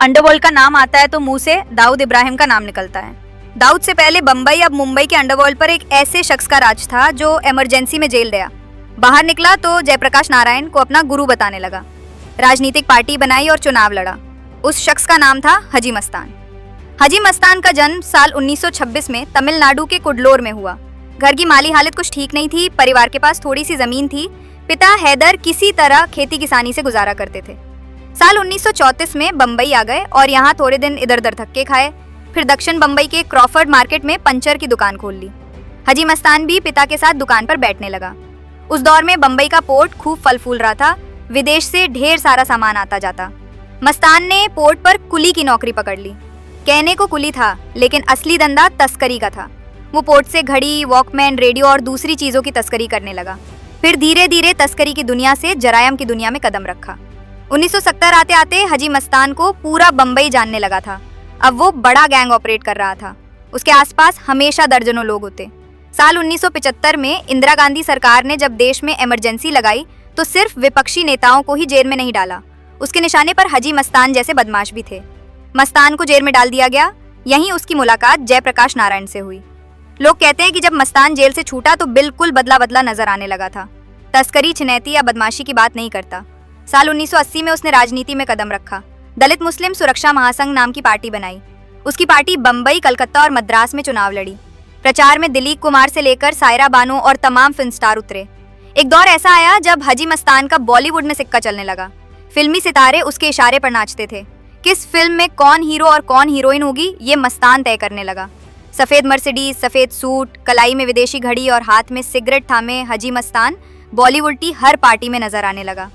Underworld का नाम आता है तो मुंह से दाऊद इब्राहिम का नाम निकलता है। दाऊद से पहले बम्बई अब मुंबई के अंडरवर्ल्ड पर एक ऐसे शख्स का राज था जो इमरजेंसी में जेल गया। बाहर निकला तो जयप्रकाश नारायण को अपना गुरु बताने लगा। राजनीतिक पार्टी बनाई और चुनाव लड़ा। उस शख्स का नाम था हाजी मस्तान। हाजी मस्तान का जन्म साल 1926 में तमिलनाडु के कुडलोर में हुआ। घर की माली हालत कुछ ठीक नहीं थी। परिवार के पास थोड़ी सी जमीन थी। पिता हैदर किसी तरह खेती किसानी से गुजारा करते थे। साल 1934 में बम्बई आ गए और यहाँ थोड़े दिन इधर उधर धक्के खाए। फिर दक्षिण बम्बई के क्रॉफर्ड मार्केट में पंचर की दुकान खोल ली। हाजी मस्तान भी पिता के साथ दुकान पर बैठने लगा। उस दौर में बम्बई का पोर्ट खूब फल फूल रहा था। विदेश से ढेर सारा सामान आता जाता। मस्तान ने पोर्ट पर कुली की नौकरी पकड़ ली। कहने को कुली था, लेकिन असली धंधा तस्करी का था। वो पोर्ट से घड़ी, वॉकमैन, रेडियो और दूसरी चीजों की तस्करी करने लगा। फिर धीरे धीरे तस्करी की दुनिया से जरायम की दुनिया में कदम रखा। 1970 आते आते हाजी मस्तान को पूरा बम्बई जानने लगा था। अब वो बड़ा गैंग ऑपरेट कर रहा था। उसके आसपास हमेशा दर्जनों लोग होते। साल 1975 में इंदिरा गांधी सरकार ने जब देश में इमरजेंसी लगाई तो सिर्फ विपक्षी नेताओं को ही जेल में नहीं डाला। उसके निशाने पर हाजी मस्तान जैसे बदमाश भी थे। मस्तान को जेल में डाल दिया गया। यहीं उसकी मुलाकात जयप्रकाश नारायण से हुई। लोग कहते हैं कि जब मस्तान जेल से छूटा तो बिल्कुल बदला बदला नजर आने लगा था। तस्करी, छिनैती या बदमाशी की बात नहीं करता। साल 1980 में उसने राजनीति में कदम रखा। दलित मुस्लिम सुरक्षा महासंघ नाम की पार्टी बनाई। उसकी पार्टी बम्बई, कलकत्ता और मद्रास में चुनाव लड़ी। प्रचार में दिलीप कुमार से लेकर सायरा बानो और तमाम फिल्म स्टार उतरे। एक दौर ऐसा आया जब हाजी मस्तान का बॉलीवुड में सिक्का चलने लगा। फिल्मी सितारे उसके इशारे पर नाचते थे। किस फिल्म में कौन हीरो और कौन हीरोइन होगी, ये मस्तान तय करने लगा। सफेद मर्सिडीज, सफेद सूट, कलाई में विदेशी घड़ी और हाथ में सिगरेट थामे हाजी मस्तान बॉलीवुड की हर पार्टी में नजर आने लगा।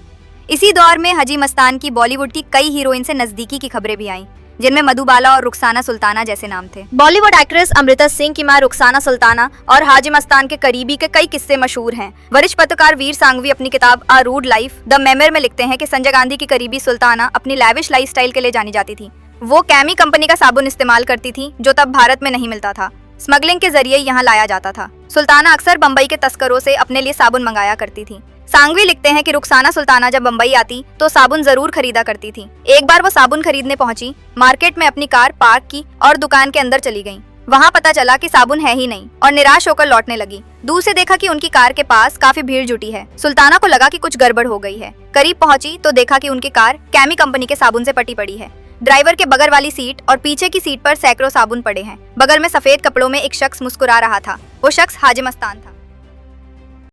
इसी दौर में हाजी मस्तान की बॉलीवुड की कई हीरोइन से नजदीकी की खबरें भी आईं, जिनमें मधुबाला और रुखसाना सुल्ताना जैसे नाम थे। बॉलीवुड एक्ट्रेस अमृता सिंह की मां रुखसाना सुल्ताना और हाजी मस्तान के करीबी के कई किस्से मशहूर हैं। वरिष्ठ पत्रकार वीर सांघवी अपनी किताब a rude life the memoir में लिखते हैं कि संजय गांधी की करीबी सुल्ताना अपनी लैविश लाइफस्टाइल के लिए जानी जाती थी। वो कैमी कंपनी का साबुन इस्तेमाल करती थी, जो तब भारत में नहीं मिलता था। स्मगलिंग के जरिए यहाँ लाया जाता था। सुल्ताना अक्सर बम्बई के तस्करों से अपने लिए साबुन मंगाया करती थी। सांघवी लिखते हैं कि रुखसाना सुल्ताना जब बम्बई आती तो साबुन जरूर खरीदा करती थी। एक बार वो साबुन खरीदने पहुंची, मार्केट में अपनी कार पार्क की और दुकान के अंदर चली गईं। वहां पता चला कि साबुन है ही नहीं और निराश होकर लौटने लगी। दूर से देखा कि उनकी कार के पास काफी भीड़ जुटी है। सुल्ताना को लगा कि कुछ गड़बड़ हो गई है। करीब पहुंची तो देखा कि उनकी कार कैमी कंपनी के साबुन से पटी पड़ी है। ड्राइवर के बगल वाली सीट और पीछे की सीट पर सैकड़ों साबुन पड़े हैं। बगल में सफेद कपड़ों में एक शख्स मुस्कुरा रहा था। वो शख्स हाजी मस्तान था।